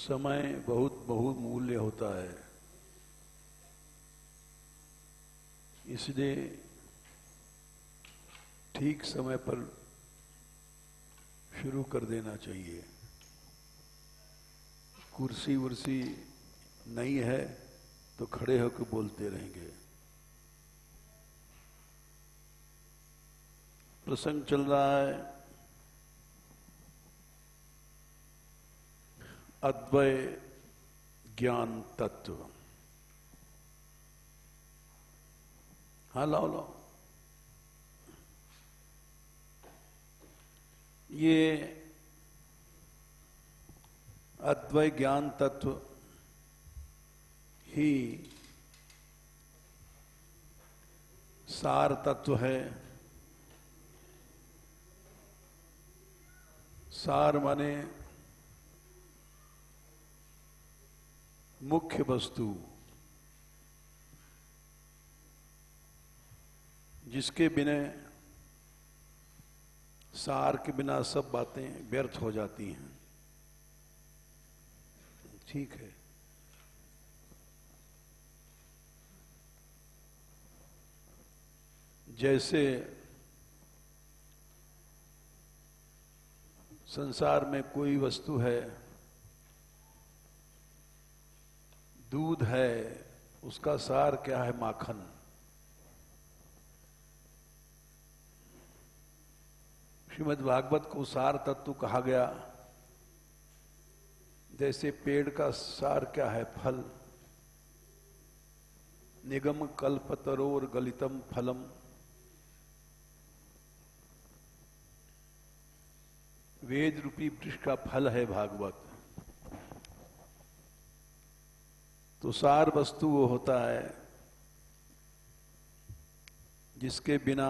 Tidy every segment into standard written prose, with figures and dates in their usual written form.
समय बहुत बहुमूल्य होता है, इसलिए ठीक समय पर शुरू कर देना चाहिए। कुर्सी वुर्सी नहीं है तो खड़े होकर बोलते रहेंगे। प्रसंग चल रहा है अद्वय ज्ञान तत्व। हाँ, लाओ लाओ। ये अद्वय ज्ञान तत्व ही सार तत्व है। सार माने मुख्य वस्तु, जिसके बिना सार के बिना सब बातें व्यर्थ हो जाती हैं। ठीक है। जैसे संसार में कोई वस्तु है, दूध है, उसका सार क्या है? माखन। श्रीमद् भागवत को सार तत्व कहा गया। जैसे पेड़ का सार क्या है? फल। निगम कल्पतरोर गलितम फलम। वेद रूपी वृक्ष का फल है भागवत। तो सार वस्तु वो होता है जिसके बिना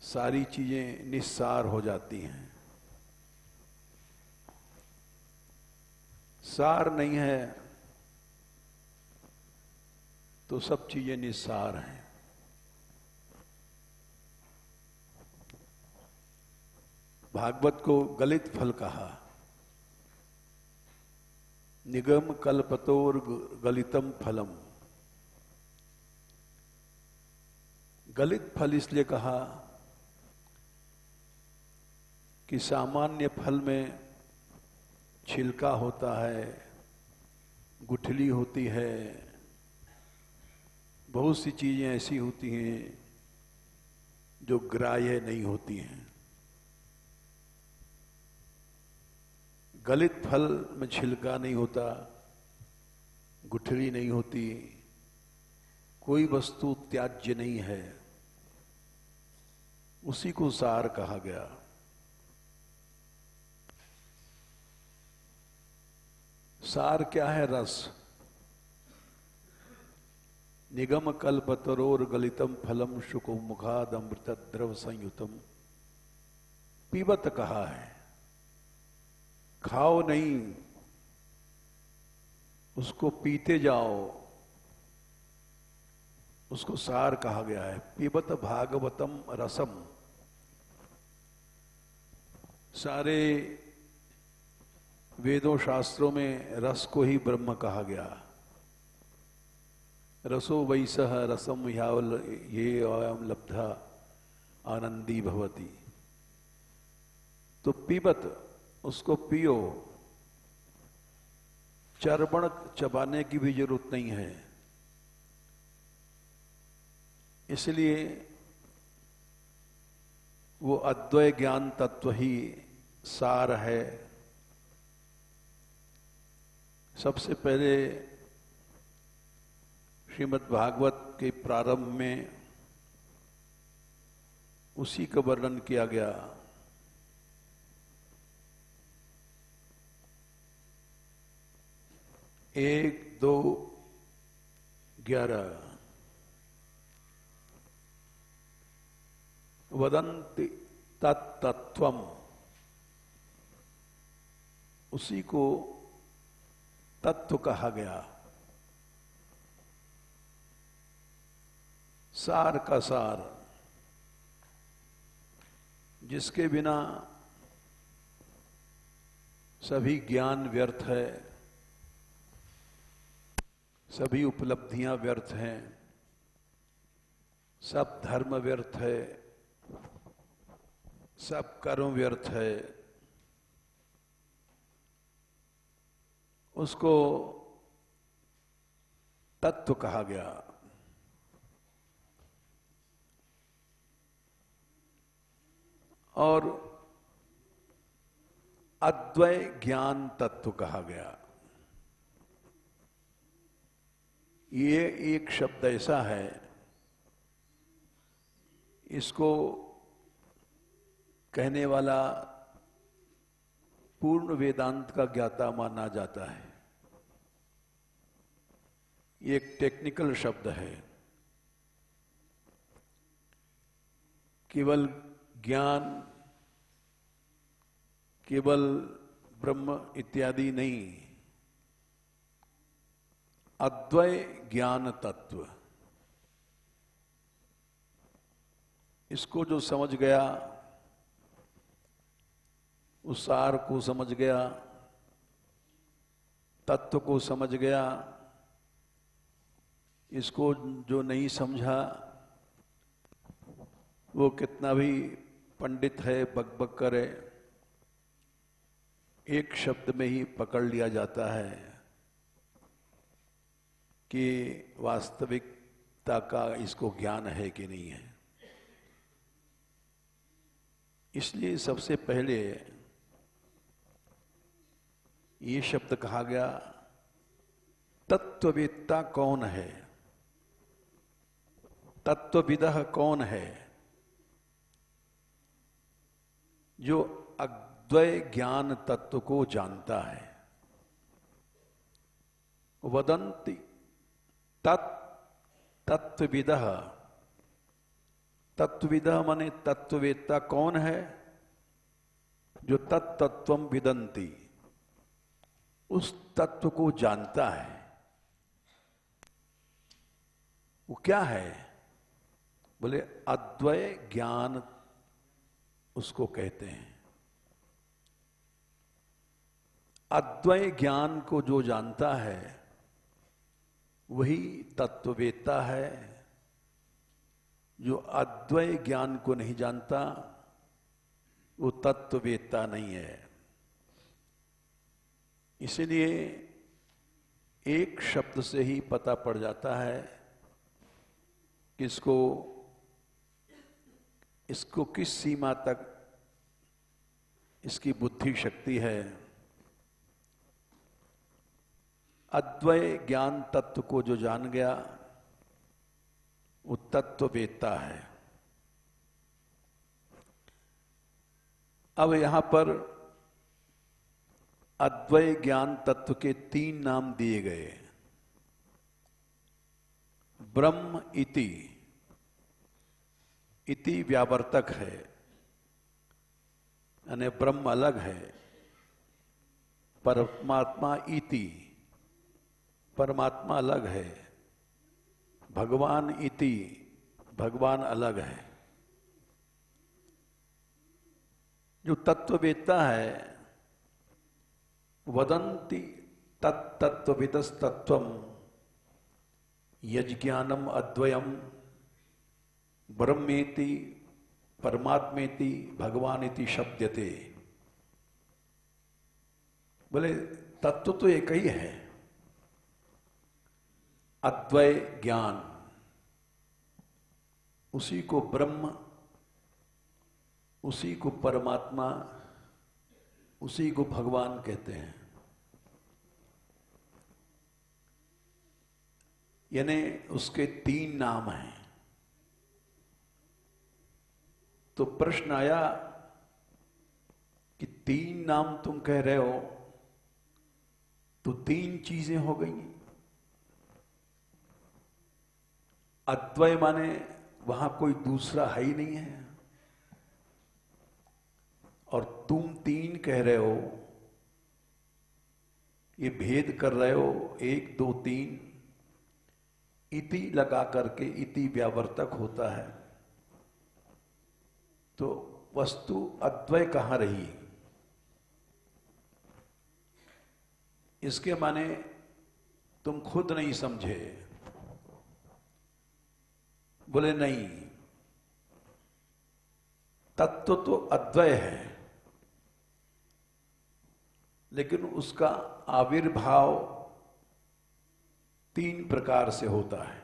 सारी चीजें निस्सार हो जाती हैं। सार नहीं है तो सब चीजें निस्सार हैं। भागवत को गलित फल कहा। निगम कल्पतोर गलितम फलम। गलित फल इसलिए कहा कि सामान्य फल में छिलका होता है, गुठली होती है, बहुत सी चीजें ऐसी होती हैं जो ग्राह्य नहीं होती हैं। गलित फल में छिलका नहीं होता, गुठली नहीं होती, कोई वस्तु त्याज्य नहीं है, उसी को सार कहा गया। सार क्या है? रस। निगम कल्पतरोर गलितम फलम शुको मुखाद अमृत द्रव संयुतम। पीबत कहा है, खाओ नहीं, उसको पीते जाओ, उसको सार कहा गया है। पीबत भागवतम रसम। सारे वेदों शास्त्रों में रस को ही ब्रह्म कहा गया। रसो वैसह रसम यावल ये अयम लब्धा आनंदी भवति। तो पीबत, उसको पियो। चर्वण चबाने की भी जरूरत नहीं है। इसलिए वो अद्वय ज्ञान तत्व ही सार है। सबसे पहले श्रीमद् भागवत के प्रारंभ में उसी का वर्णन किया गया। एक दो 11 वदन्ति तत्तत्वम। उसी को तत्व कहा गया। सार का सार, जिसके बिना सभी ज्ञान व्यर्थ है, सभी उपलब्धियां व्यर्थ हैं, सब धर्म व्यर्थ है, सब कर्म व्यर्थ है, उसको तत्व कहा गया। और अद्वय ज्ञान तत्व कहा गया। ये एक शब्द ऐसा है, इसको कहने वाला पूर्ण वेदांत का ज्ञाता माना जाता है। ये एक टेक्निकल शब्द है। केवल ज्ञान, केवल ब्रह्म इत्यादि नहीं, अद्वय ज्ञान तत्व, इसको जो समझ गया, उस सार को समझ गया, तत्व को समझ गया, इसको जो नहीं समझा वो कितना भी पंडित है, बकबक करे, एक शब्द में ही पकड़ लिया जाता है कि वास्तविकता का इसको ज्ञान है कि नहीं है। इसलिए सबसे पहले ये शब्द कहा गया, तत्ववेत्ता कौन है, तत्वविदः कौन है, जो अद्वय ज्ञान तत्व को जानता है। वदन्ति तत्वविदः, तत्वविदः माने तत्ववेत्ता कौन है, जो तत्तत्वम विदन्ति, उस तत्व को जानता है। वो क्या है? बोले अद्वय ज्ञान उसको कहते हैं। अद्वय ज्ञान को जो जानता है वही तत्ववेत्ता है। जो अद्वय ज्ञान को नहीं जानता वो तत्ववेत्ता नहीं है। इसलिए एक शब्द से ही पता पड़ जाता है कि इसको किस सीमा तक इसकी बुद्धि शक्ति है। अद्वय ज्ञान तत्व को जो जान गया वो तत्ववेत्ता है। अब यहां पर अद्वय ज्ञान तत्व के 3 नाम दिए गए। ब्रह्म इति, इति व्यावर्तक है, यानी ब्रह्म अलग है। परमात्मा इति, परमात्मा अलग है। भगवान इति, भगवान अलग है। जो तत्ववेत्ता है, वदन्ति तत्तत्वविदस्तत्वम यज्ञानम अद्वयम ब्रह्मेति परमात्मेति भगवानिति शब्दते। बोले तत्व तो एक ही है, अद्वय ज्ञान, उसी को ब्रह्म, उसी को परमात्मा, उसी को भगवान कहते हैं। यानी उसके 3 नाम हैं। तो प्रश्न आया कि 3 नाम तुम कह रहे हो तो 3 चीजें हो गई। अद्वय माने वहां कोई दूसरा है ही नहीं है, और तुम 3 कह रहे हो, ये भेद कर रहे हो 1 2 3, इति लगा करके, इति व्यावर्तक होता है। तो वस्तु अद्वय कहां रही? इसके माने तुम खुद नहीं समझे। बोले नहीं, तत्व तो अद्वय है, लेकिन उसका आविर्भाव 3 प्रकार से होता है।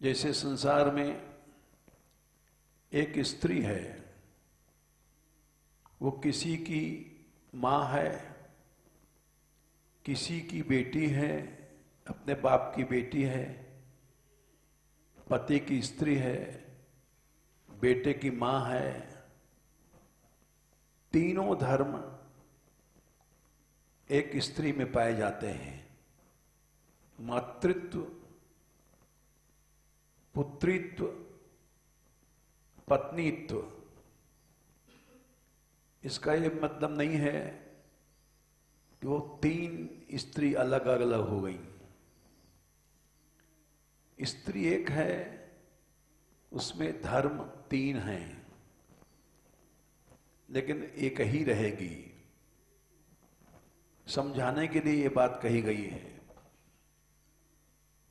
जैसे संसार में एक स्त्री है, वो किसी की मां है, किसी की बेटी है, अपने बाप की बेटी है, पति की स्त्री है, बेटे की मां है। तीनों धर्म एक स्त्री में पाए जाते हैं। मातृत्व, पुत्रित्व, पत्नीत्व। इसका ये मतलब नहीं है कि वो 3 स्त्री अलग अलग हो गई। स्त्री एक है, उसमें धर्म 3 हैं, लेकिन एक ही रहेगी। समझाने के लिए ये बात कही गई है।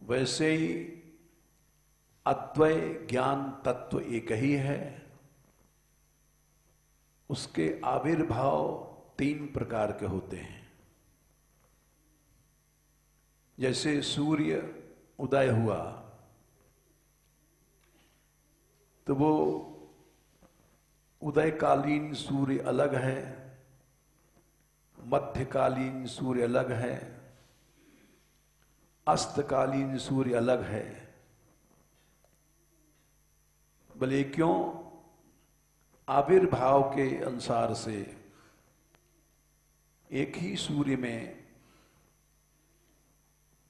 वैसे ही अद्वय ज्ञान तत्व एक ही है, उसके आविर्भाव 3 प्रकार के होते हैं। जैसे सूर्य उदय हुआ तो वो उदयकालीन सूर्य अलग है, मध्यकालीन सूर्य अलग है, अस्तकालीन सूर्य अलग है। भले क्यों? आविर्भाव के अनुसार से एक ही सूर्य में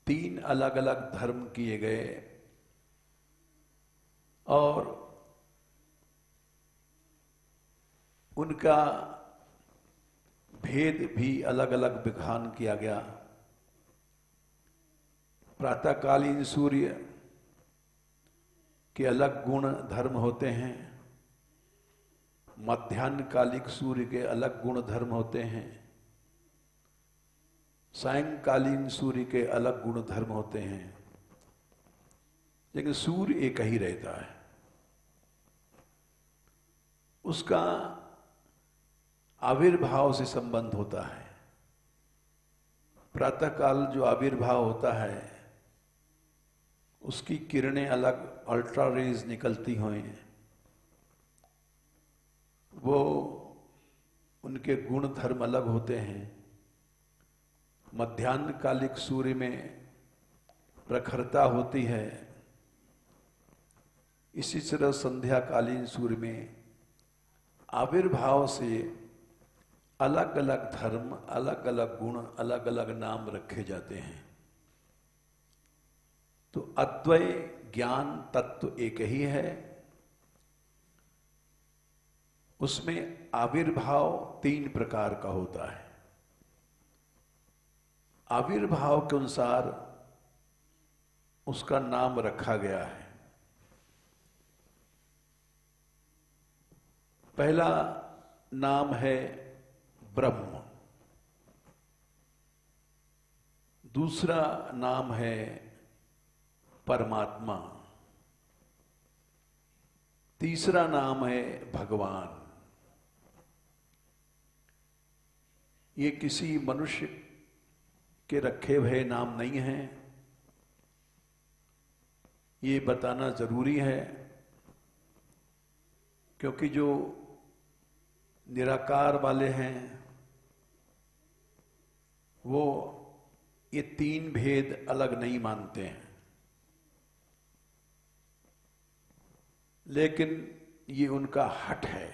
3 अलग अलग धर्म किए गए और उनका भेद भी अलग अलग विधान किया गया। प्रातःकालीन सूर्य के अलग गुण धर्म होते हैं, मध्याह्नकालिक सूर्य के अलग गुण धर्म होते हैं, सायंकालीन सूर्य के अलग गुण धर्म होते हैं, लेकिन सूर्य एक ही रहता है। उसका आविर्भाव से संबंध होता है। प्रातःकाल जो आविर्भाव होता है, उसकी किरणें अलग, अल्ट्रा रेज निकलती हुई, वो उनके गुण धर्म अलग होते हैं। मध्याह्नकालिक सूर्य में प्रखरता होती है, इसी तरह संध्याकालीन सूर्य में आविर्भाव से अलग अलग धर्म, अलग अलग गुण, अलग अलग नाम रखे जाते हैं। तो अद्वय ज्ञान तत्व एक ही है, उसमें आविर्भाव 3 प्रकार का होता है। आविर्भाव के अनुसार उसका नाम रखा गया है। पहला नाम है ब्रह्म, दूसरा नाम है परमात्मा, तीसरा नाम है भगवान। ये किसी मनुष्य के रखे हुए नाम नहीं हैं, ये बताना जरूरी है, क्योंकि जो निराकार वाले हैं वो ये 3 भेद अलग नहीं मानते हैं, लेकिन ये उनका हट है।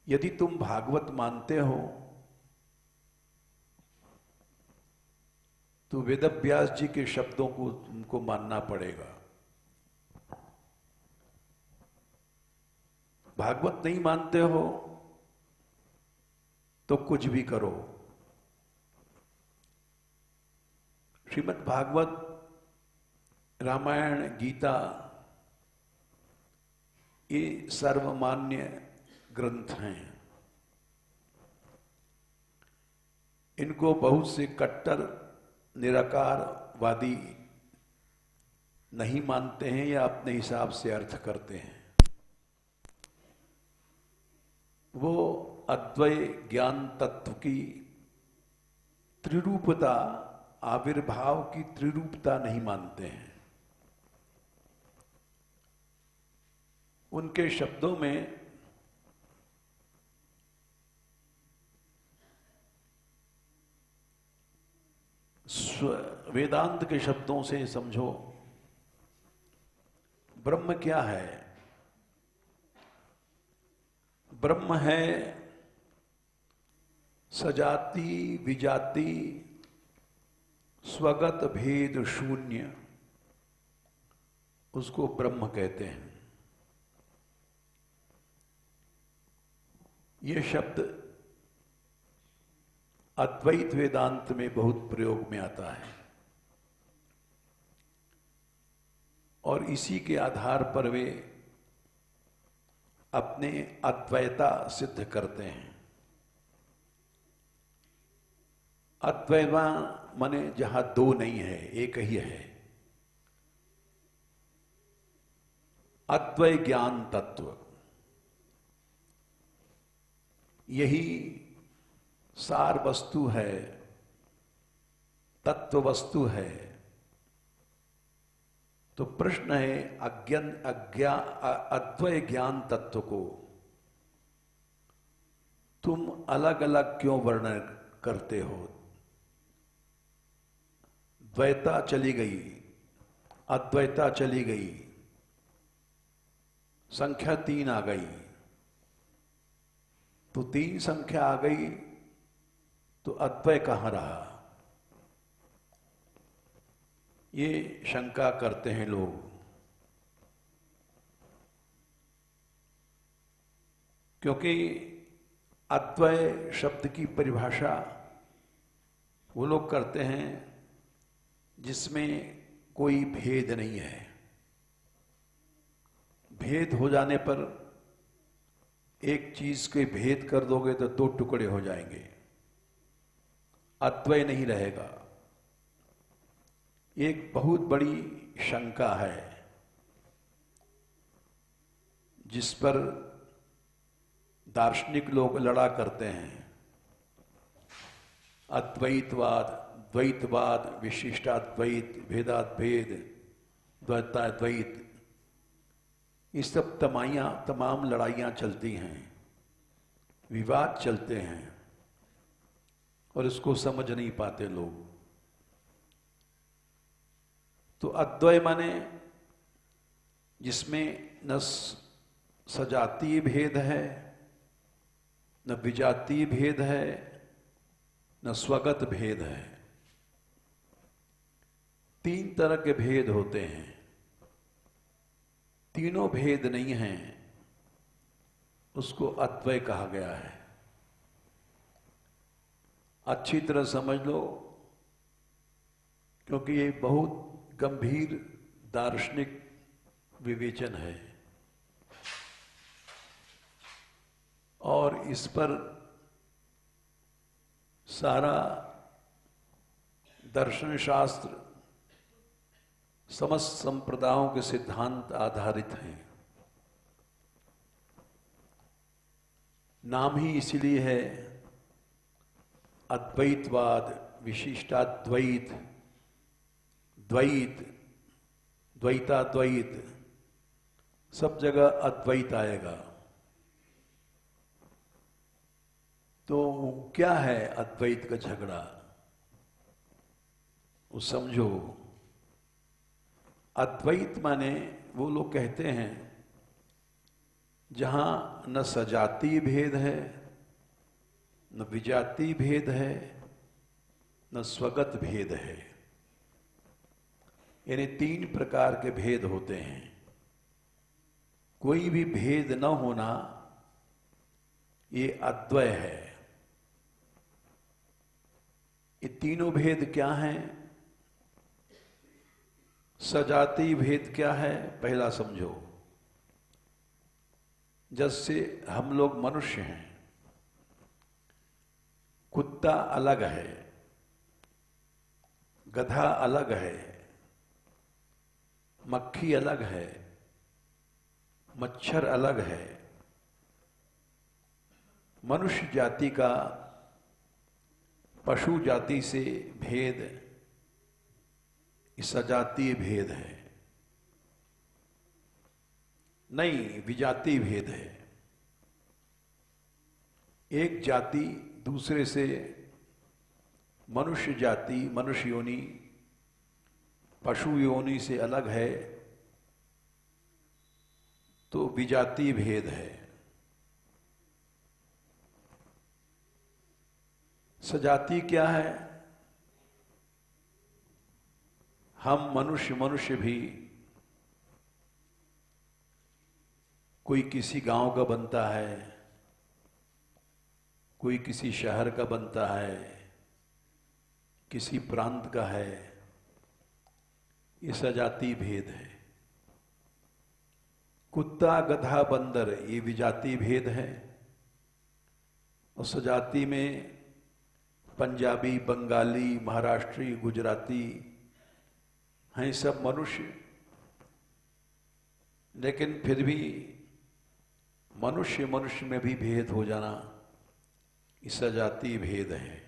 यदि तुम भागवत मानते हो तो वेदव्यास जी के शब्दों को तुमको मानना पड़ेगा। भागवत नहीं मानते हो तो कुछ भी करो। श्रीमद् भागवत, रामायण, गीता ये सर्वमान्य ग्रंथ हैं। इनको बहुत से कट्टर निराकारवादी नहीं मानते हैं या अपने हिसाब से अर्थ करते हैं। वो अद्वय ज्ञान तत्व की त्रिरूपता, आविर्भाव की त्रिरूपता नहीं मानते हैं। उनके शब्दों में वेदांत के शब्दों से समझो, ब्रह्म क्या है? ब्रह्म है सजाति विजाति स्वगत भेद शून्य, उसको ब्रह्म कहते हैं। ये शब्द अद्वैत वेदांत में बहुत प्रयोग में आता है और इसी के आधार पर वे अपने अद्वैता सिद्ध करते हैं। अद्वैता माने जहां दो नहीं है, एक ही है। अद्वय ज्ञान तत्व, यही सार वस्तु है, तत्व वस्तु है। तो प्रश्न है, अद्वय ज्ञान तत्व को तुम अलग अलग क्यों वर्णन करते हो? द्वैता चली गई, अद्वैता चली गई, संख्या 3 आ गई। तो 3 संख्या आ गई तो अद्वय कहां रहा? ये शंका करते हैं लोग। क्योंकि अद्वय शब्द की परिभाषा वो लोग करते हैं जिसमें कोई भेद नहीं है। भेद हो जाने पर एक चीज के भेद कर दोगे तो 2 टुकड़े हो जाएंगे, अद्वय नहीं रहेगा। एक बहुत बड़ी शंका है जिस पर दार्शनिक लोग लड़ा करते हैं। अद्वैतवाद, द्वैतवाद, विशिष्टाद्वैत, भेदाद्वैत, द्वैताद्वैत, ये सब तमाम लड़ाइयां चलती हैं, विवाद चलते हैं और इसको समझ नहीं पाते लोग। तो अद्वय माने जिसमें न सजातीय भेद है, न विजातीय भेद है, न स्वगत भेद है। 3 तरह के भेद होते हैं। तीनों भेद नहीं हैं, उसको अद्वय कहा गया है। अच्छी तरह समझ लो, क्योंकि ये बहुत गंभीर दार्शनिक विवेचन है और इस पर सारा दर्शन शास्त्र, समस्त संप्रदायों के सिद्धांत आधारित हैं। नाम ही इसलिए है अद्वैतवाद, विशिष्टाद्वैत, द्वैत, द्वैताद्वैत, सब जगह अद्वैत आएगा। तो क्या है अद्वैत का झगड़ा? वो समझो। अद्वैत माने वो लोग कहते हैं जहां न सजातीय भेद है, न विजातीय भेद है, न स्वगत भेद है। यानी 3 प्रकार के भेद होते हैं। कोई भी भेद न होना, ये अद्वय है। ये तीनों भेद क्या हैं? सजातीय भेद क्या है? पहला समझो। जैसे हम लोग मनुष्य हैं, कुत्ता अलग है, गधा अलग है, मक्खी अलग है, मच्छर अलग है। मनुष्य जाति का पशु जाति से भेद सजातीय भेद है, नहीं विजातीय भेद है। एक जाति दूसरे से, मनुष्य जाति मनुष्य योनि पशु योनि से अलग है तो विजातीय भेद है। सजाती क्या है? हम मनुष्य भी कोई किसी गांव का बनता है, कोई किसी शहर का बनता है, किसी प्रांत का है। ये सजातीय भेद है। कुत्ता गधा बंदर ये विजातीय भेद है। और सजाती में पंजाबी, बंगाली, महाराष्ट्री, गुजराती हैं सब मनुष्य, लेकिन फिर भी मनुष्य में भी भेद हो जाना ये सजातीय भेद है।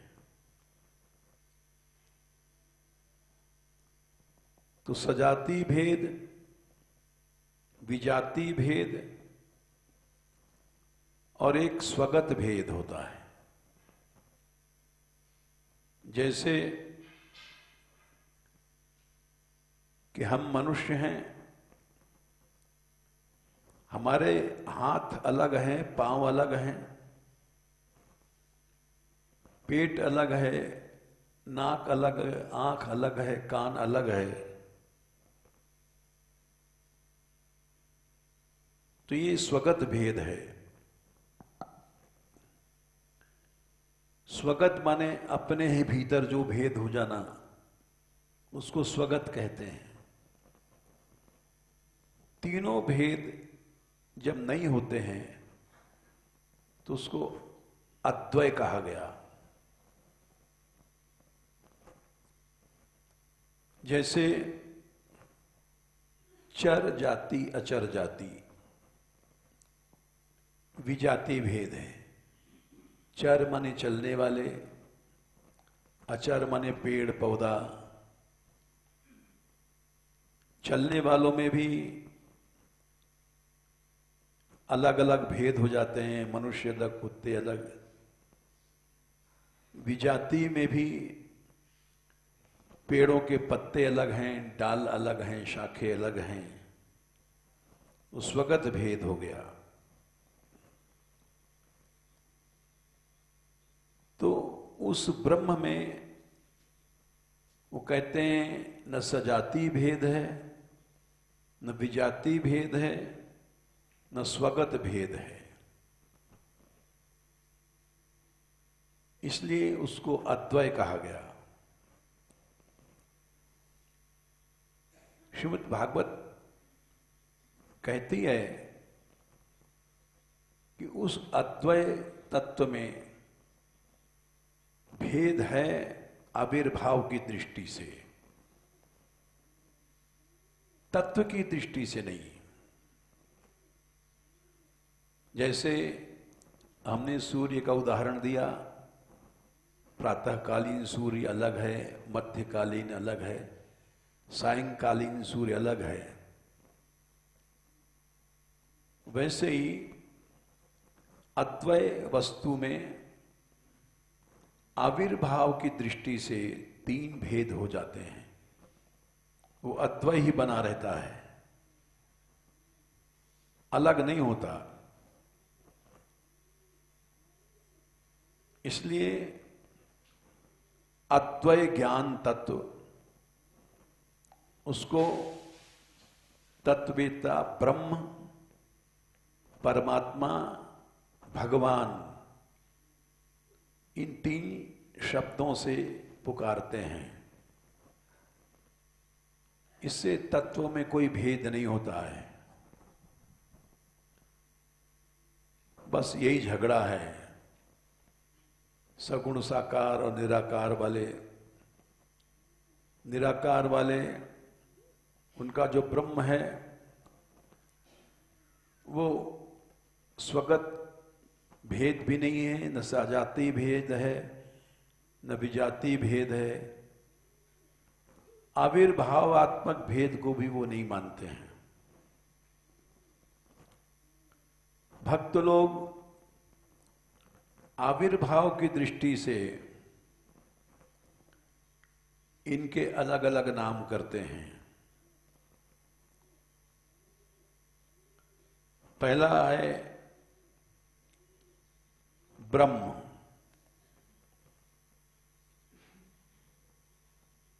तो सजातीय भेद, विजातीय भेद और एक स्वगत भेद होता है। जैसे कि हम मनुष्य हैं, हमारे हाथ अलग हैं, पांव अलग हैं, पेट अलग है, नाक अलग है, आंख अलग है, कान अलग है। तो ये स्वगत भेद है। स्वगत माने अपने ही भीतर जो भेद हो जाना, उसको स्वगत कहते हैं। तीनों भेद जब नहीं होते हैं तो उसको अद्वय कहा गया। जैसे चर जाति अचर जाति विजातीय भेद है। चर माने चलने वाले, अचर माने पेड़ पौधा। चलने वालों में भी अलग अलग भेद हो जाते हैं, मनुष्य अलग, कुत्ते अलग। विजातीय में भी पेड़ों के पत्ते अलग हैं, डाल अलग हैं, शाखें अलग हैं। वो स्वगत भेद हो गया। तो उस ब्रह्म में वो कहते हैं न सजातीय भेद है, न विजातीय भेद है, न स्वगत भेद है। इसलिए उसको अद्वय कहा गया। श्रीमद् भागवत कहती है कि उस अद्वय तत्व में भेद है आविर्भाव की दृष्टि से, तत्व की दृष्टि से नहीं। जैसे हमने सूर्य का उदाहरण दिया, प्रातःकालीन सूर्य अलग है, मध्यकालीन अलग है, सायंकालीन सूर्य अलग है। वैसे ही अद्वय वस्तु में आविर्भाव की दृष्टि से तीन भेद हो जाते हैं। वो अद्वय ही बना रहता है, अलग नहीं होता। इसलिए अद्वय ज्ञान तत्व, उसको तत्ववेत्ता ब्रह्म, परमात्मा, भगवान इन तीन शब्दों से पुकारते हैं। इससे तत्व में कोई भेद नहीं होता है। बस यही झगड़ा है सगुण साकार और निराकार वाले। निराकार वाले, उनका जो ब्रह्म है वो स्वगत भेद भी नहीं है, न सजाति भेद है, न विजाति भेद है। आविर्भावात्मक भेद को भी वो नहीं मानते हैं। भक्त लोग आविर्भाव की दृष्टि से इनके अलग अलग नाम करते हैं। पहला है ब्रह्म।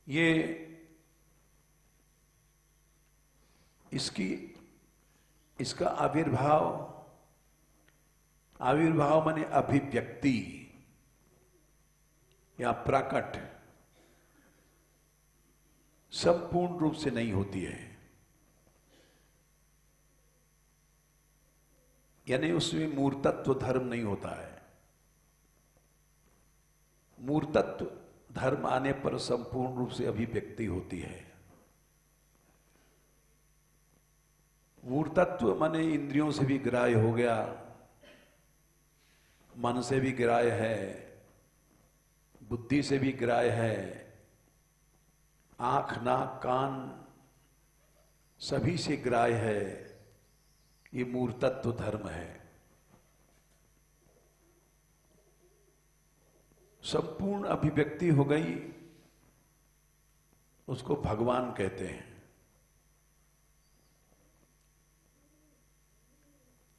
ये इसका आविर्भाव माने अभिव्यक्ति या प्रकट संपूर्ण रूप से नहीं होती है, यानी उसमें मूर्तत्व धर्म नहीं होता है। मूर्तत्व धर्म आने पर संपूर्ण रूप से अभिव्यक्ति होती है। मूर्तत्व माने इंद्रियों से भी ग्राह्य हो गया, मन से भी ग्राह्य है, बुद्धि से भी ग्राह्य है, आंख नाक कान सभी से ग्राह्य है। ये मूर्तत्व धर्म है। संपूर्ण अभिव्यक्ति हो गई, उसको भगवान कहते हैं।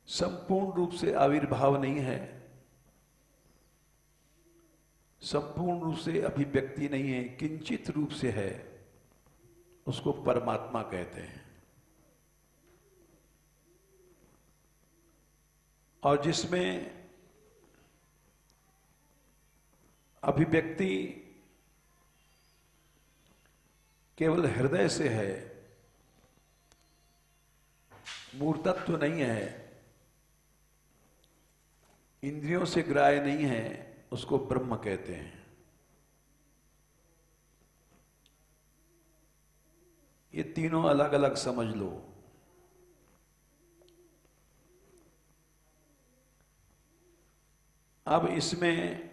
संपूर्ण रूप से आविर्भाव नहीं है, संपूर्ण रूप से अभिव्यक्ति नहीं है, किंचित रूप से है, उसको परमात्मा कहते हैं। और जिसमें अभिव्यक्ति केवल हृदय से है, मूर्तत्व नहीं है, इंद्रियों से ग्राह्य नहीं है, उसको ब्रह्म कहते हैं। ये तीनों अलग अलग समझ लो। अब इसमें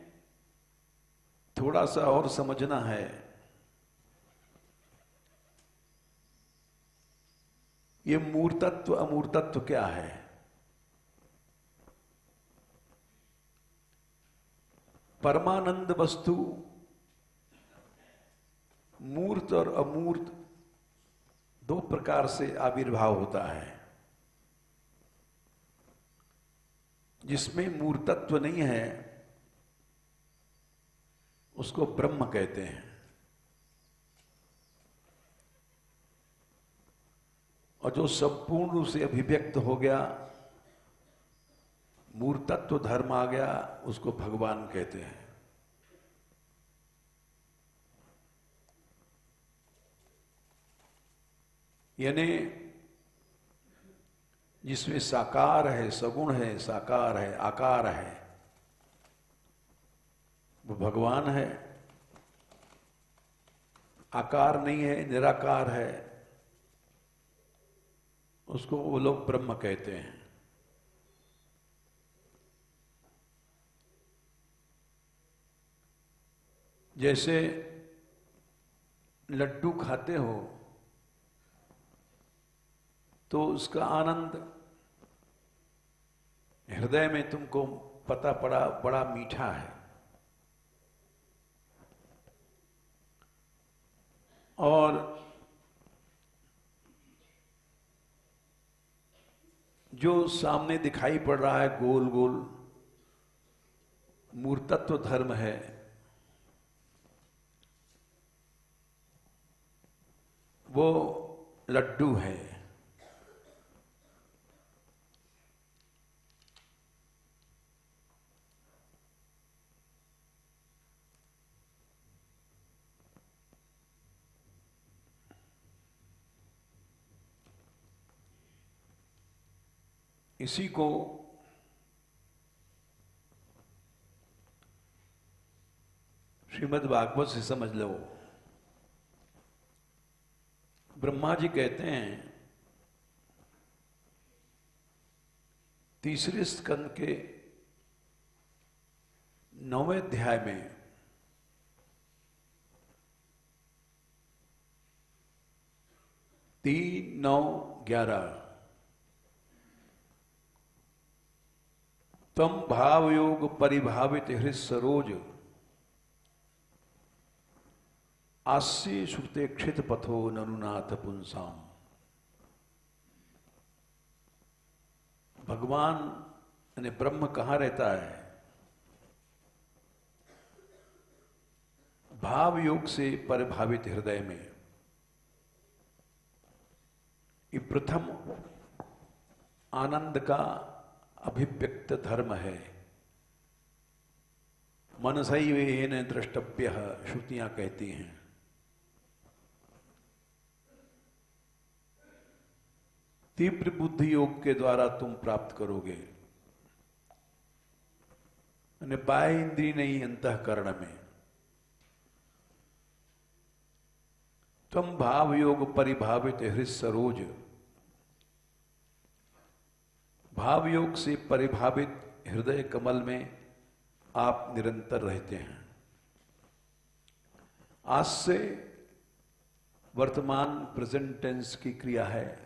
थोड़ा सा और समझना है। ये मूर्तत्व अमूर्तत्व क्या है? परमानंद वस्तु मूर्त और अमूर्त दो प्रकार से आविर्भाव होता है। जिसमें मूर्तत्व नहीं है उसको ब्रह्म कहते हैं, और जो संपूर्ण रूप से अभिव्यक्त हो गया, मूर्तत्व धर्म आ गया, उसको भगवान कहते हैं। यानी जिसमें साकार है, सगुण है, साकार है, आकार है, वो भगवान है। आकार नहीं है, निराकार है, उसको वो लोग ब्रह्म कहते हैं। जैसे लड्डू खाते हो तो उसका आनंद हृदय में तुमको पता पड़ा बड़ा मीठा है, और जो सामने दिखाई पड़ रहा है गोल गोल मूर्तत्व धर्म है, वो लड्डू है। इसी को श्रीमद् भागवत से समझ लो। ब्रह्मा जी कहते हैं तीसरे स्कंद के 9वें अध्याय में 3, 9, 11 तम भाव योग परिभावित हृदय सरोज आस्य श्रुते क्षित पथो ननुनाथ पुंसाम। भगवान यानी ब्रह्म कहाँ रहता है? भाव योग से परिभावित हृदय में। ये प्रथम आनंद का अभिव्यक्त धर्म है। मनसैवेन द्रष्टव्यः श्रुतियां कहती हैं। तीव्र बुद्धि योग के द्वारा तुम प्राप्त करोगे, बाह्य इंद्रिय नहीं, अंतःकरण में। तुम भाव योग परिभावित हृदय सरोज, भाव योग से परिभावित हृदय कमल में आप निरंतर रहते हैं। आज से वर्तमान प्रेजेंट टेंस की क्रिया है,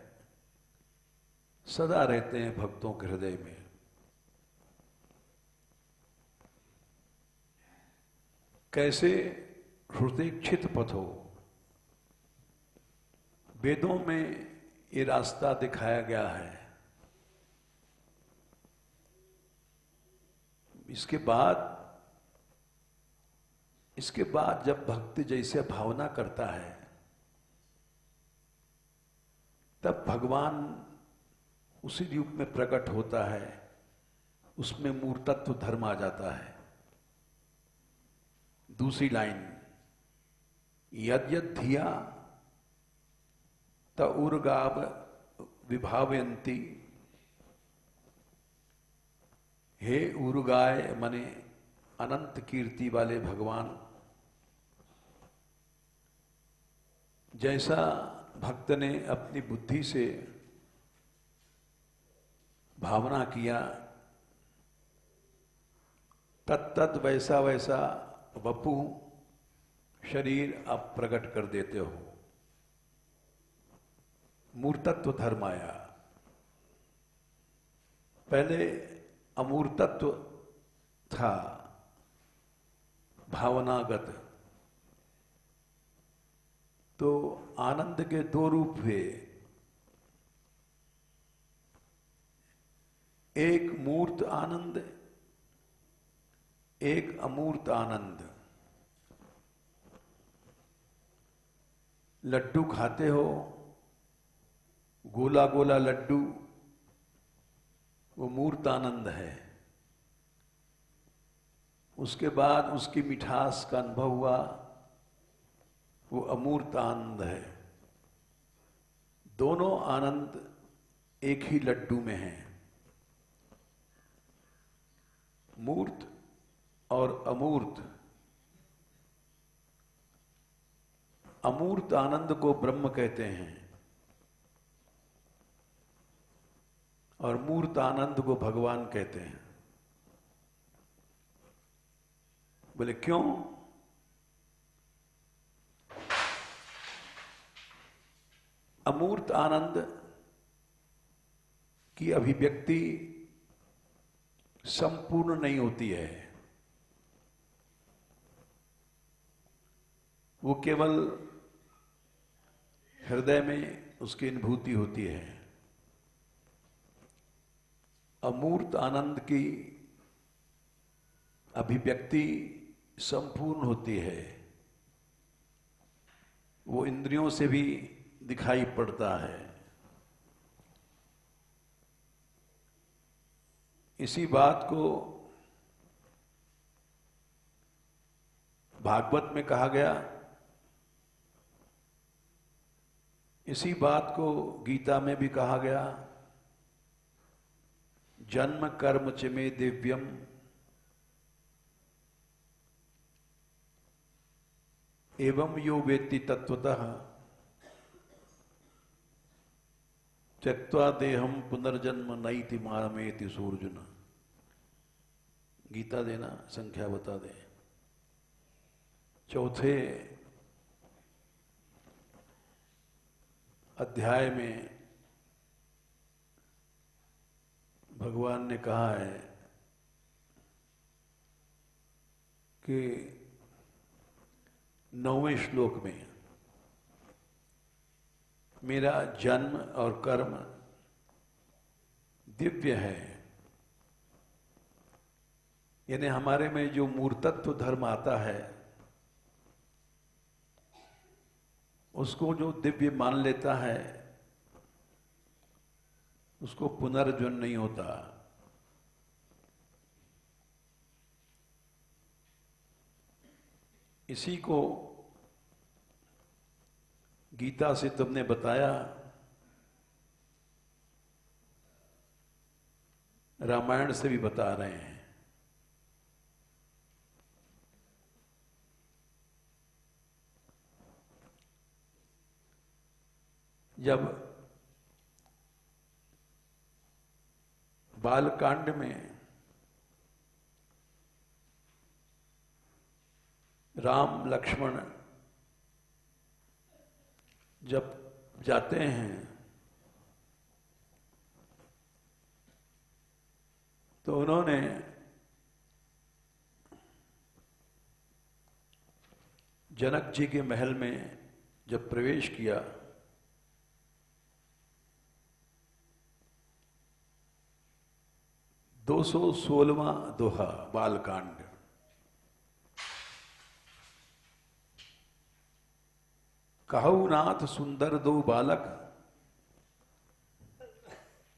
सदा रहते हैं भक्तों के हृदय में। कैसे? हृदय क्षित पथो, वेदों में ये रास्ता दिखाया गया है। इसके बाद जब भक्ति जैसे भावना करता है, तब भगवान उसी रूप में प्रकट होता है। उसमें मूर्तत्व धर्म आ जाता है। दूसरी लाइन, यद यद धिया त उर्गाव विभावयंती। हे उर्गाय मने अनंत कीर्ति वाले भगवान, जैसा भक्त ने अपनी बुद्धि से भावना किया, तत्तद वैसा वैसा वपु शरीर आप प्रकट कर देते हो। मूर्तत्व धर्म आया। पहले अमूर्तत्व था, भावनागत। तो आनंद के दो रूप हुए, एक मूर्त आनंद, एक अमूर्त आनंद। लड्डू खाते हो, गोला गोला लड्डू, वो मूर्त आनंद है। उसके बाद उसकी मिठास का अनुभव हुआ, वो अमूर्त आनंद है। दोनों आनंद एक ही लड्डू में हैं। मूर्त और अमूर्त। अमूर्त आनंद को ब्रह्म कहते हैं और मूर्त आनंद को भगवान कहते हैं। बोले क्यों? अमूर्त आनंद की अभिव्यक्ति संपूर्ण नहीं होती है। वो केवल हृदय में उसकी अनुभूति होती है। अमूर्त आनंद की अभिव्यक्ति संपूर्ण होती है। वो इंद्रियों से भी दिखाई पड़ता है। इसी बात को भागवत में कहा गया, इसी बात को गीता में भी कहा गया। जन्म कर्म च मे दिव्यम एवं यो वेत्ति तत्वतः त्यक्त्वा देहम पुनर्जन्म नैति मामेति सूर्जुन। गीता देना, संख्या बता दे। चौथे अध्याय में भगवान ने कहा है कि 9वें श्लोक में मेरा जन्म और कर्म दिव्य है, यानी हमारे में जो मूर्तत्व धर्म आता है उसको जो दिव्य मान लेता है उसको पुनर्जन्म नहीं होता। इसी को गीता से तुमने बताया, रामायण से भी बता रहे हैं। जब बालकांड में राम लक्ष्मण जब जाते हैं तो उन्होंने जनक जी के महल में जब प्रवेश किया दो 216वां दोहा बालकांड। कहु नाथ सुंदर दो बालक,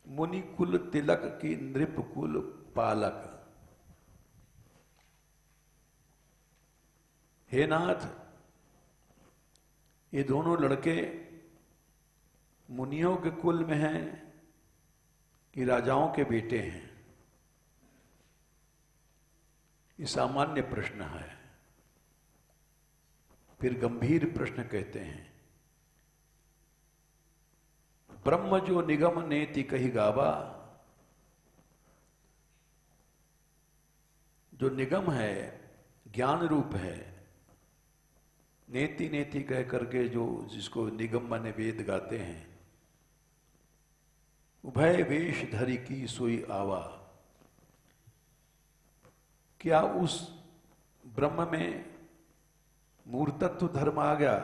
मुनि कुल तिलक की नृप कुल पालक। हे नाथ, ये दोनों लड़के मुनियों के कुल में हैं कि राजाओं के बेटे हैं? ये सामान्य प्रश्न है। फिर गंभीर प्रश्न कहते हैं, ब्रह्म जो निगम नेति कही गावा, जो निगम है, ज्ञान रूप है, नेति नेति कह करके जो जिसको निगम माने वेद गाते हैं, उभय वेश धरी की सोई आवा। क्या उस ब्रह्म में मूर्तत्व धर्म आ गया?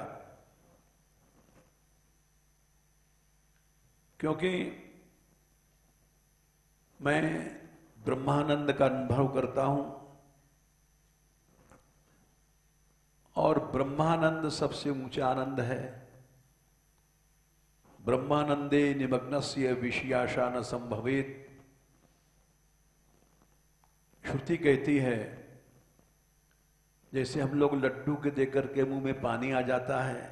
क्योंकि मैं ब्रह्मानंद का अनुभव करता हूं और ब्रह्मानंद सबसे ऊंचा आनंद है। ब्रह्मानंदे निमग्नस्य विषयाशा न संभवेत। श्रुति कहती है जैसे हम लोग लड्डू के देकर के मुंह में पानी आ जाता है,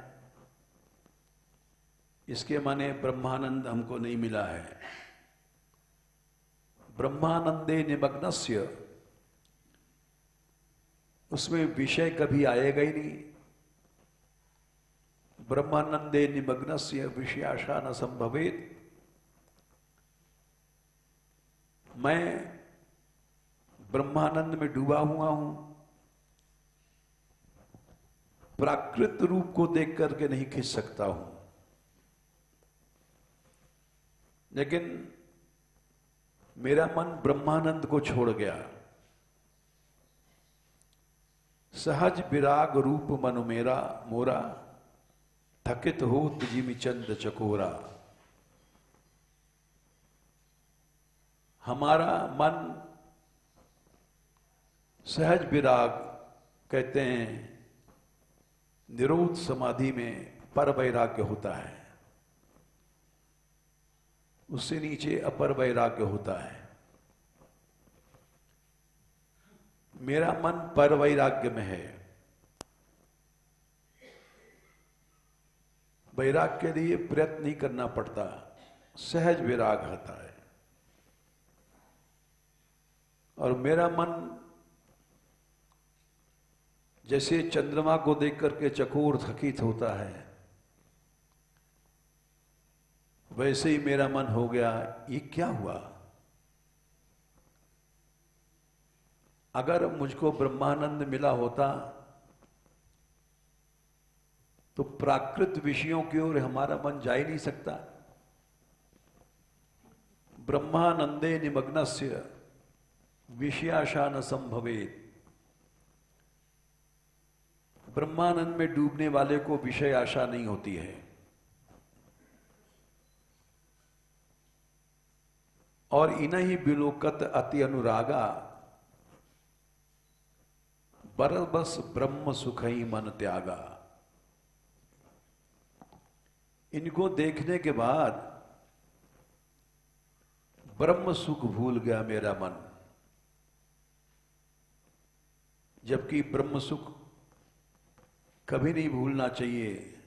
इसके माने ब्रह्मानंद हमको नहीं मिला है। ब्रह्मानंदे निमग्नस्य, उसमें विषय कभी आएगा ही नहीं। ब्रह्मानंदे निमग्नस्य विषयाशा न संभवेत। मैं ब्रह्मानंद में डूबा हुआ हूं, प्राकृत रूप को देख करके नहीं खींच सकता हूं। लेकिन मेरा मन ब्रह्मानंद को छोड़ गया। सहज विराग रूप मनु मेरा मोरा, थकित हो जिमि चंद चकोरा। हमारा मन सहज विराग कहते हैं, निरोध समाधि में पर वैराग्य होता है, उससे नीचे अपर वैराग्य होता है। मेरा मन पर वैराग्य में है। वैराग्य के लिए प्रयत्न नहीं करना पड़ता, सहज विराग होता है। और मेरा मन जैसे चंद्रमा को देख करके चकोर थकित होता है, वैसे ही मेरा मन हो गया, ये क्या हुआ? अगर मुझको ब्रह्मानंद मिला होता तो प्राकृत विषयों की ओर हमारा मन जा ही नहीं सकता। ब्रह्मानंदे निमग्नस्य विषयाशा न संभवेत। ब्रह्मानंद में डूबने वाले को विषय आशा नहीं होती है। और इन्हीं विलोकत अति अनुरागा, बरबस ब्रह्म सुख ही मन त्यागा। इनको देखने के बाद ब्रह्म सुख भूल गया मेरा मन। जबकि ब्रह्म सुख कभी नहीं भूलना चाहिए।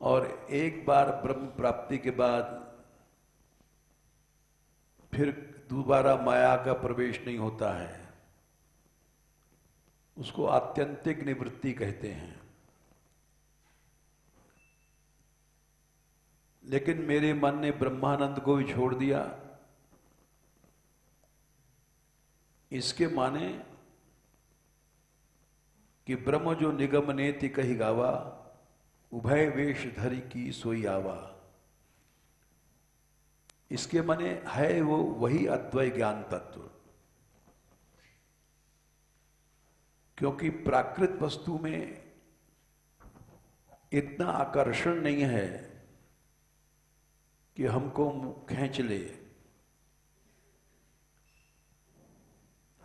और एक बार ब्रह्म प्राप्ति के बाद फिर दोबारा माया का प्रवेश नहीं होता है। उसको आत्यंतिक निवृत्ति कहते हैं। लेकिन मेरे मन ने ब्रह्मानंद को भी छोड़ दिया। इसके माने कि ब्रह्म जो निगम नेति कही गावा, उभय वेश धरि की सोई आवा। इसके माने है वो वही अद्वय ज्ञान तत्व। क्योंकि प्राकृत वस्तु में इतना आकर्षण नहीं है कि हमको खींच ले।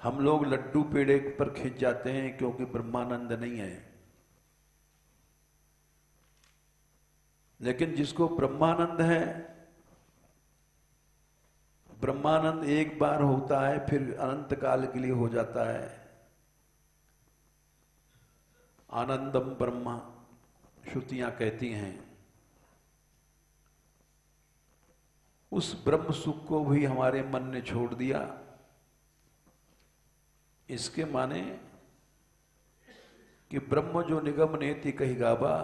हम लोग लड्डू पेड़े पर खिंच जाते हैं क्योंकि ब्रह्मानंद नहीं है। लेकिन जिसको ब्रह्मानंद है, ब्रह्मानंद एक बार होता है फिर अनंत काल के लिए हो जाता है। आनंदम ब्रह्मा श्रुतियां कहती हैं। उस ब्रह्म सुख को भी हमारे मन ने छोड़ दिया। इसके माने कि ब्रह्म जो निगम नेति कही गावा,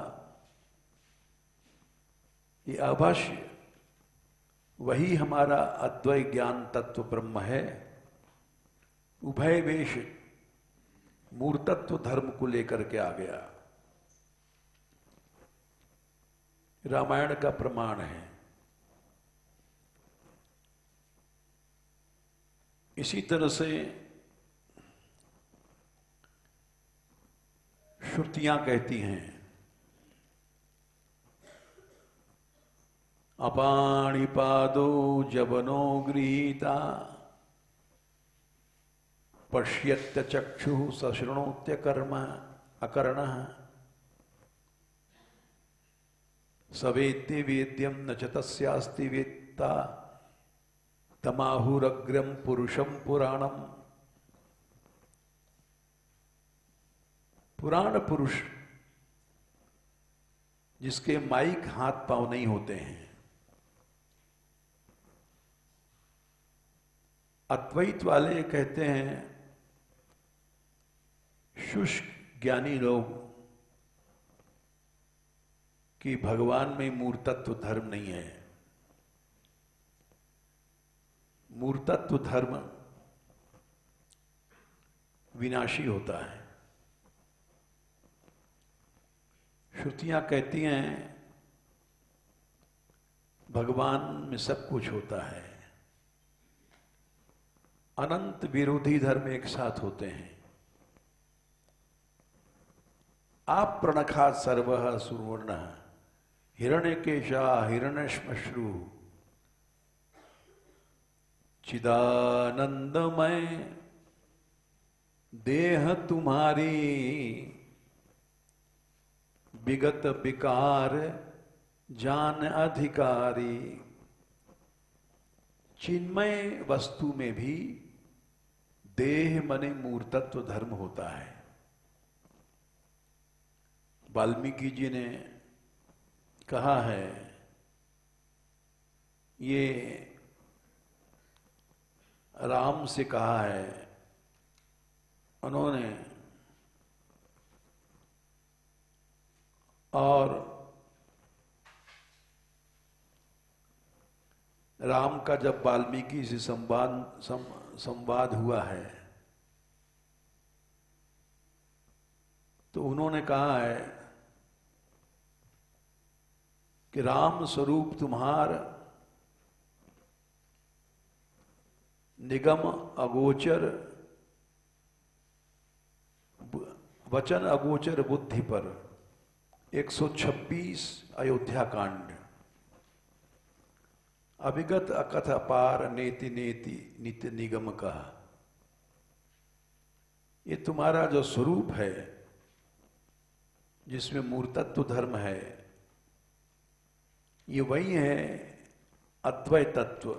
ये आभाष्य वही हमारा अद्वय ज्ञान तत्व ब्रह्म है। उभय वेश मूर्तत्व धर्म को लेकर के आ गया। रामायण का प्रमाण है। इसी तरह से श्रुतियां कहती हैं, अपाणिपादो जवनो गृहीता पश्यत्य चक्षु सशृणोत्य कर्म अकर्णः सवेत्ति वेद्यम न च तस्यास्ति वेत्ता तमाहुरग्रम पुरुषम पुराणम। पुराण पुरुष जिसके माइक हाथ पांव नहीं होते हैं। अद्वैत वाले कहते हैं, शुष्क ज्ञानी लोग, कि भगवान में मूर्तत्व धर्म नहीं है। मूर्तत्व धर्म विनाशी होता है। श्रुतियां कहती हैं भगवान में सब कुछ होता है। अनंत विरोधी धर्म एक साथ होते हैं। आप प्रणखा सर्व सुवर्ण हिरण्यकेशा हिरण्यश्मश्रु चिदानंदमय देह तुम्हारी विगत विकार जान अधिकारी। चिन्मय वस्तु में भी देह मने मूर्तत्व धर्म होता है। वाल्मीकि जी ने कहा है, ये राम से कहा है, उन्होंने और राम का जब वाल्मीकि से संवाद हुआ है तो उन्होंने कहा है कि राम स्वरूप तुम्हार निगम अगोचर वचन अगोचर बुद्धि पर 126 अयोध्या कांड अभिगत अकथ अपार नेति नेति नित्य निगम का। ये तुम्हारा जो स्वरूप है जिसमें मूर्तत्व धर्म है, ये वही है अद्वैत तत्व।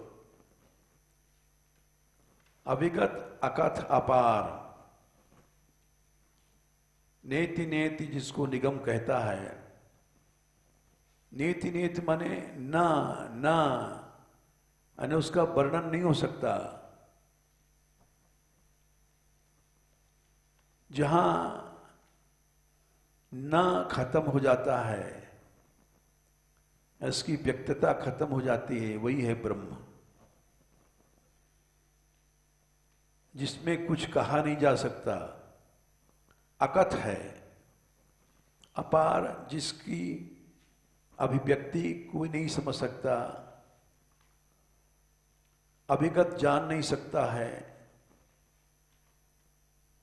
अभिगत अकथ अपार, नेति नेति जिसको निगम कहता है, नेति नेति माने ना ना, यानी उसका वर्णन नहीं हो सकता। जहां ना खत्म हो जाता है, इसकी व्यक्तता खत्म हो जाती है, वही है ब्रह्म, जिसमें कुछ कहा नहीं जा सकता। अकथ है, अपार, जिसकी अभिव्यक्ति कोई नहीं समझ सकता, अभिगत जान नहीं सकता है,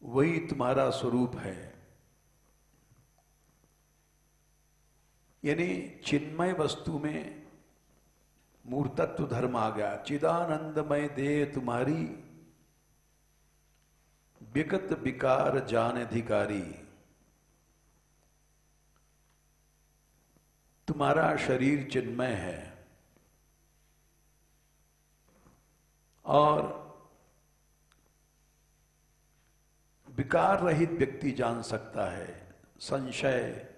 वही तुम्हारा स्वरूप है। यानी चिन्मय वस्तु में मूर्तत्व धर्म आ गया। चिदानंदमय देह तुम्हारी विगत विकार जान अधिकारी। तुम्हारा शरीर चिन्मय है और विकार रहित व्यक्ति जान सकता है। संशय,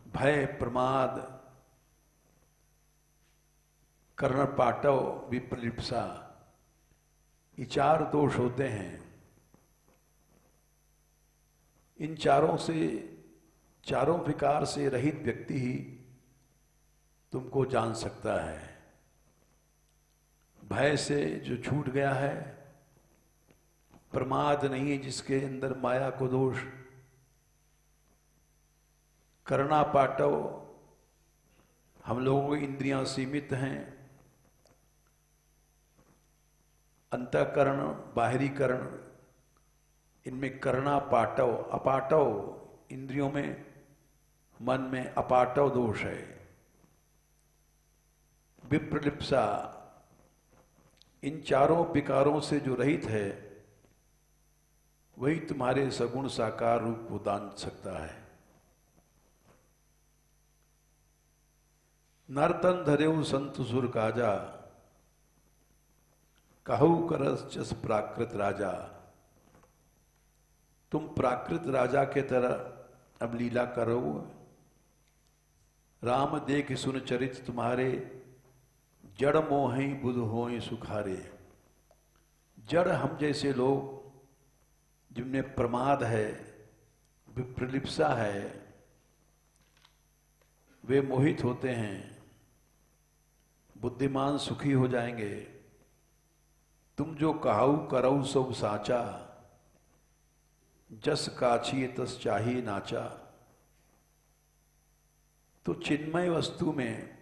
भय, प्रमाद, कर्णपाटव, विप्रलिप्सा, ये 4 दोष होते हैं। इन चारों विकार से रहित व्यक्ति ही तुमको जान सकता है। भय से जो छूट गया है, प्रमाद नहीं है जिसके अंदर माया को दोष, कर्णापाटव, हम लोगों की इंद्रियां सीमित हैं, अंतःकरण, बाहरीकरण, इनमें कर्णापाटव, अपाटव, इंद्रियों में, मन में अपाटव दोष है। विप्रलिप्सा, इन चारों विकारों से जो रहित है, वही तुम्हारे सगुण साकार रूप को दान सकता है। नर्तन धरेऊ संत सुर काजा, कहू करस जस प्राकृत राजा। तुम प्राकृत राजा के तरह अब लीला करो। राम देख सुन चरित तुम्हारे, जड़ मोहि बुध होई सुखारे। जड़ हम जैसे लोग जिनमें प्रमाद है, विप्रलिप्सा है, वे मोहित होते हैं। बुद्धिमान सुखी हो जाएंगे। तुम जो कहाऊ करऊ सब साचा, जस काछी तस चाही नाचा। तो चिन्मय वस्तु में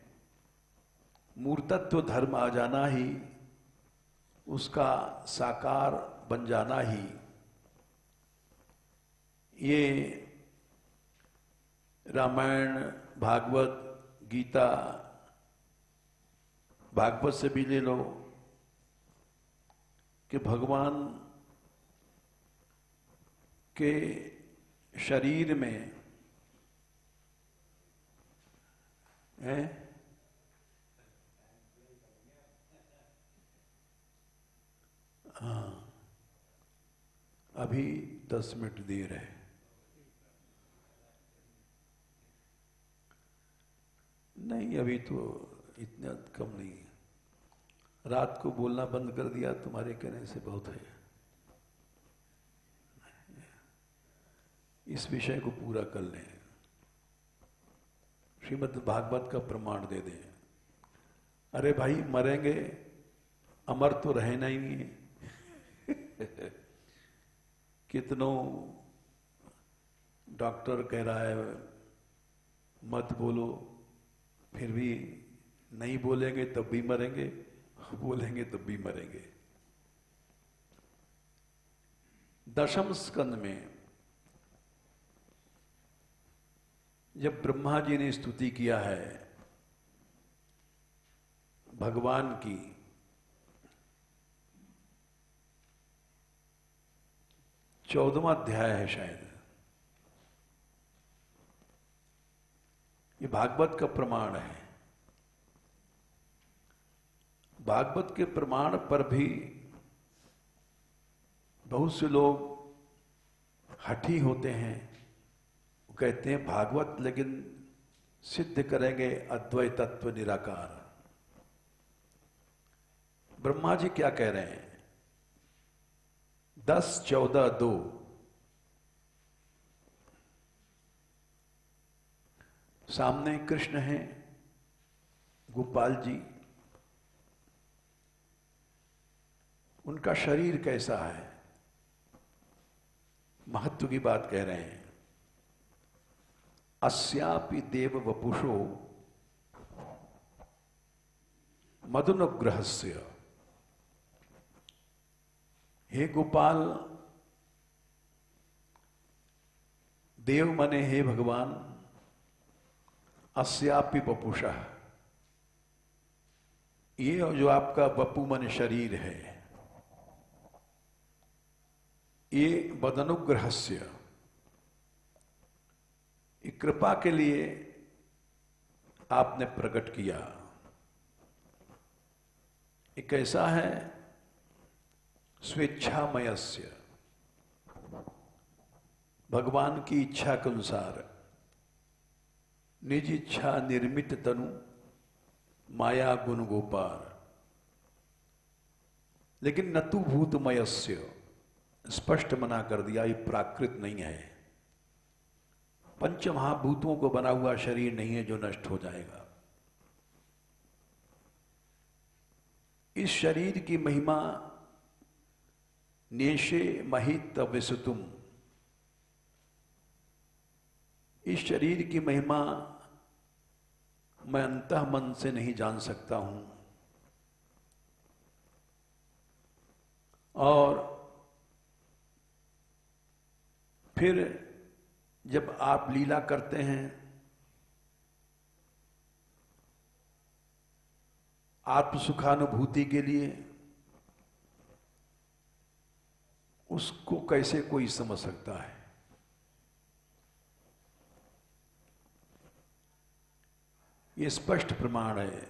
मूर्तत्व धर्म आ जाना ही, उसका साकार बन जाना ही, ये रामायण, भागवत, गीता, भागवत से भी ले लो कि भगवान के शरीर में है, हाँ, अभी 10 मिनट देर है। नहीं, अभी तो इतना कम नहीं। रात को बोलना बंद कर दिया तुम्हारे कहने से बहुत है। इस विषय को पूरा कर लें, श्रीमद् भागवत का प्रमाण दे दें। अरे भाई मरेंगे, अमर तो रहना ही है। कितनों डॉक्टर कह रहा है मत बोलो, फिर भी नहीं बोलेंगे तब भी मरेंगे, बोलेंगे तब भी मरेंगे। दशम स्कंद में जब ब्रह्मा जी ने स्तुति किया है भगवान की, 14वां अध्याय है शायद, ये भागवत का प्रमाण है। भागवत के प्रमाण पर भी बहुत से लोग हठी होते हैं, वो कहते हैं भागवत लेकिन सिद्ध करेंगे अद्वैत तत्व निराकार। ब्रह्मा जी क्या कह रहे हैं? 10-14-2 सामने कृष्ण हैं, गोपाल जी, उनका शरीर कैसा है, महत्व की बात कह रहे हैं। अस्यापि देव वपुषो मदनुग्रहस्य। हे गोपाल, देव मने हे भगवान, अस्यापि वपुषः, ये जो आपका वपु मन शरीर है, ये बदनुग्रहस्य, कृपा के लिए आपने प्रकट किया। ये कैसा है? स्वेच्छामयस्य, भगवान की इच्छा के अनुसार, निज इच्छा निर्मित तनु माया गुण गोपार। लेकिन नतु भूतमयस्य, स्पष्ट मना कर दिया, ये प्राकृत नहीं है, पंच महाभूतों को बना हुआ शरीर नहीं है जो नष्ट हो जाएगा। इस शरीर की महिमा नेशे महित विसुतुम, इस शरीर की महिमा मैं अंतः मन से नहीं जान सकता हूं। और फिर जब आप लीला करते हैं, आत्म सुखानुभूति के लिए, उसको कैसे कोई समझ सकता है? ये स्पष्ट प्रमाण है।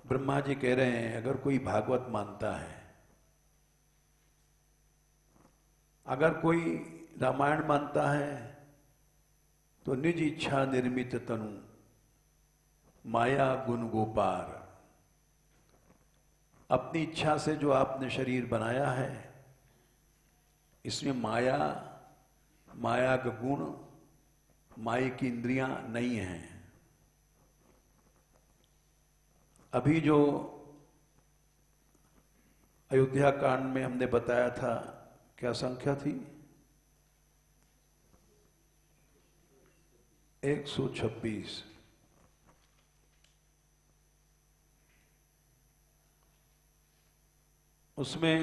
ब्रह्मा जी कह रहे हैं अगर कोई भागवत मानता है, अगर कोई रामायण मानता है, तो निज इच्छा निर्मित तनु माया गुण गोपार, अपनी इच्छा से जो आपने शरीर बनाया है, इसमें माया, माया का गुण, माया की इंद्रियां नहीं हैं। अभी जो अयोध्या कांड में हमने बताया था, क्या संख्या थी? 126। उसमें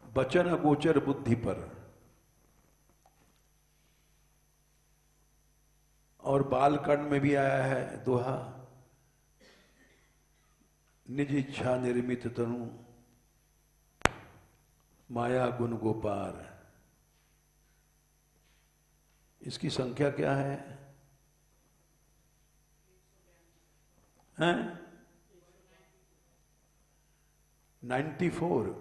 वचन अगोचर बुद्धि पर और बालकांड में भी आया है दोहा, निज इच्छा निर्मित तनु माया गुण गोपार। इसकी संख्या क्या है? हैं? 94।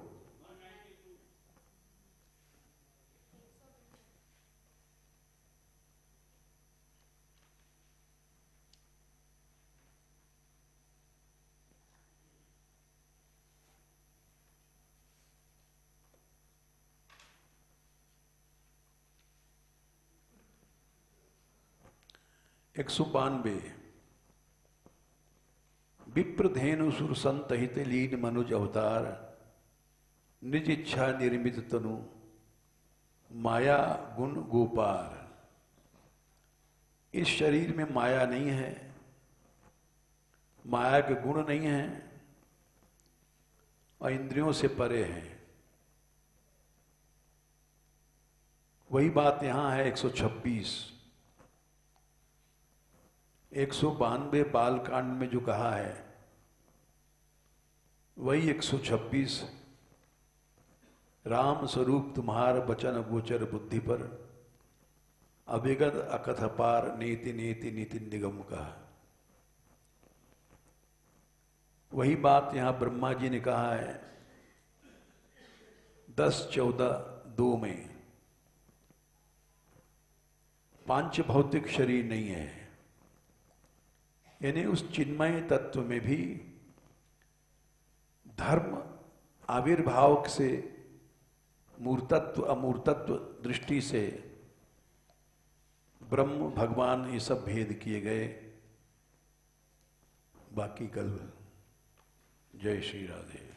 192 विप्रधेनु सुर संत हित लीन मनुज अवतार निज इच्छा निर्मित तनु माया गुण गोपार। इस शरीर में माया नहीं है, माया के गुण नहीं है और इंद्रियों से परे हैं। वही बात यहां है 126। 192 बालकांड में जो कहा है वही 126 राम स्वरूप तुम्हार वचन गोचर बुद्धि पर अविगत अकथ पार नीति नीति नीति निगम का। वही बात यहां ब्रह्मा जी ने कहा है 10-14-2 में। पांच भौतिक शरीर नहीं है, यानी उस चिन्मय तत्व में भी धर्म आविर्भाव से मूर्तत्व अमूर्तत्व दृष्टि से ब्रह्म भगवान ये सब भेद किए गए। बाकी कल। जय श्री राधे।